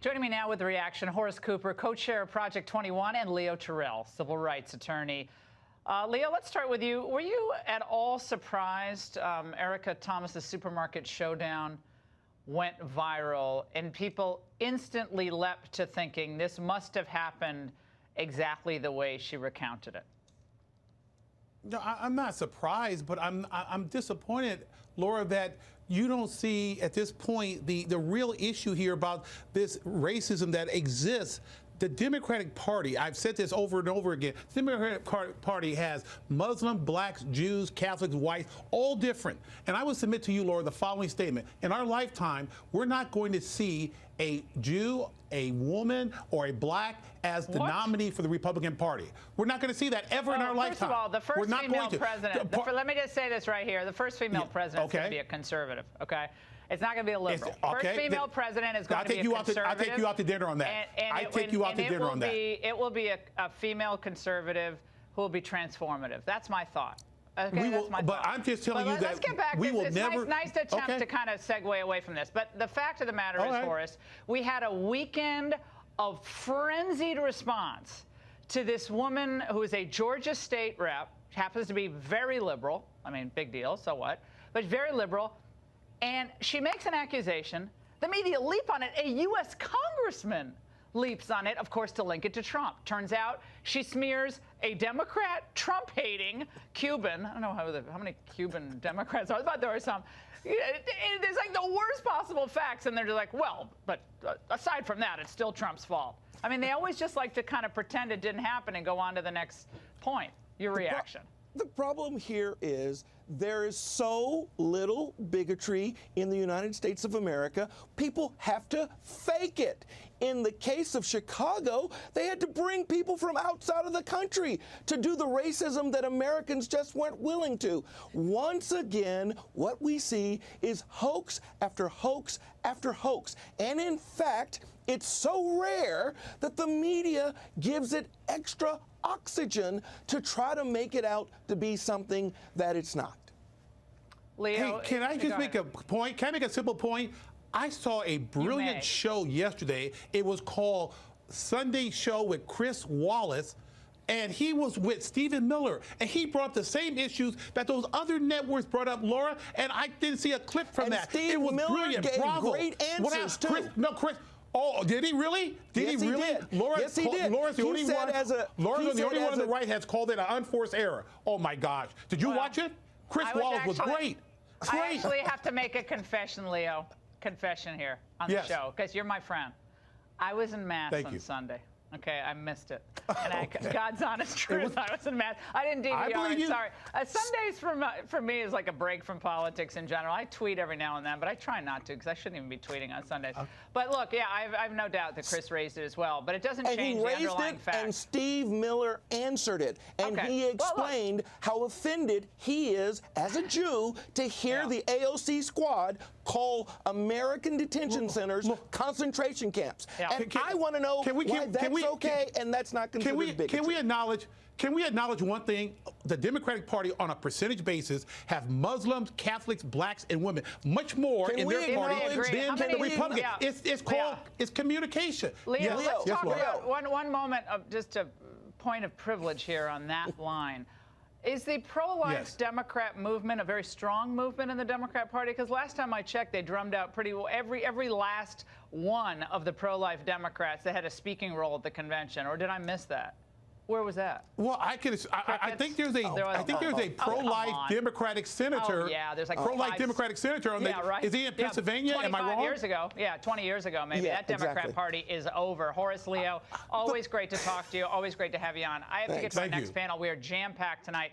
Joining me now with the reaction, Horace Cooper, co-chair of Project 21, and Leo Terrell, civil rights attorney. Leo, let's start with you. Were you at all surprised Erica Thomas's supermarket showdown went viral and people instantly leapt to thinking this must have happened exactly the way she recounted it? No, I'm not surprised, but I'm disappointed, Laura, that you don't see at this point the real issue here about this racism that exists. The Democratic Party, I've said this over and over again, the Democratic Party has Muslims, blacks, Jews, Catholics, whites, all different. And I would submit to you, Laura, the following statement. In our lifetime, we're not going to see a Jew, a woman, or a black as the nominee for the Republican Party. We're not going to see that ever in our lifetime. First of all, the first female president, let me just say this right here, the first female president is going to be a conservative, okay? It's not going to be a liberal. First female president is going to be a conservative. I'll take you out to dinner on that. I'll take you out to dinner on that. It will be a female conservative who will be transformative. That's my thought. Okay, that's my thought. But I'm just telling you that let's get back. We will never. It's nice to attempt to kind of segue away from this. But the fact of the matter is, Horace, we had a weekend of frenzied response to this woman who is a Georgia state rep, happens to be very liberal. I mean, big deal, so what? But very liberal. And she makes an accusation. The media leap on it. A U.S. congressman leaps on it, of course, to link it to Trump. Turns out she smears a Democrat, Trump-hating Cuban. I don't know how many Cuban Democrats are, but there are some. It's like the worst possible facts, and they're just like, well, but aside from that, it's still Trump's fault. I mean, they always just like to kind of pretend it didn't happen and go on to the next point. Your reaction. The problem here is there is so little bigotry in the United States of America, people have to fake it. In the case of Chicago, they had to bring people from outside of the country to do the racism that Americans just weren't willing to. Once again, what we see is hoax after hoax after hoax. And in fact, it's so rare that the media gives it extra oxygen to try to make it out to be something that it's not. Leo, hey, can I just make a point? Can I make a simple point? I saw a brilliant show yesterday. It was called Sunday Show with Chris Wallace, and he was with Stephen Miller, and he brought the same issues that those other networks brought up, Laura, and I didn't see a clip from that. It was Miller brilliant. Gave great answers, too. Chris. Oh, did he really? Yes, he did. Laura's he did. Laura's the only one on the right has called it an unforced error. Oh, my gosh. Did you watch it? Chris Wallace was great. I actually have to make a confession, Leo. Confession here on the show, because you're my friend. I was in Mass on Sunday. Okay, I missed it. And God's honest truth, I was in Mass. I didn't DVR. Sorry. Sundays for me is like a break from politics in general. I tweet every now and then, but I try not to because I shouldn't even be tweeting on Sundays. But look, yeah, I have no doubt that Chris raised it as well. But it doesn't change the underlying fact. And Steve Miller answered it. And he explained how offended he is as a Jew to hear the AOC squad call American detention centers concentration camps. And I want to know why that's okay and that's not considered bigotry. Can we acknowledge one thing? The Democratic Party, on a percentage basis, have Muslims, Catholics, blacks, and women much more in their party than the Republican. It's communication. Leo, let's talk about one moment of just a point of privilege here on that line. Is the pro-life Democrat movement a very strong movement in the Democrat Party? Because last time I checked, they drummed out pretty well every last one of the pro-life Democrats that had a speaking role at the convention. Or did I miss that? Where was that? Well, I think there's a pro-life Democratic senator. Oh, yeah, there's like pro-life Democratic senator on Is he in Pennsylvania? Am I wrong? 25 years ago. Yeah, 20 years ago, maybe. That Democrat Party is over. Horace, Leo, always great to talk to you. Always great to have you on. I have to get to our next panel. We are jam-packed tonight.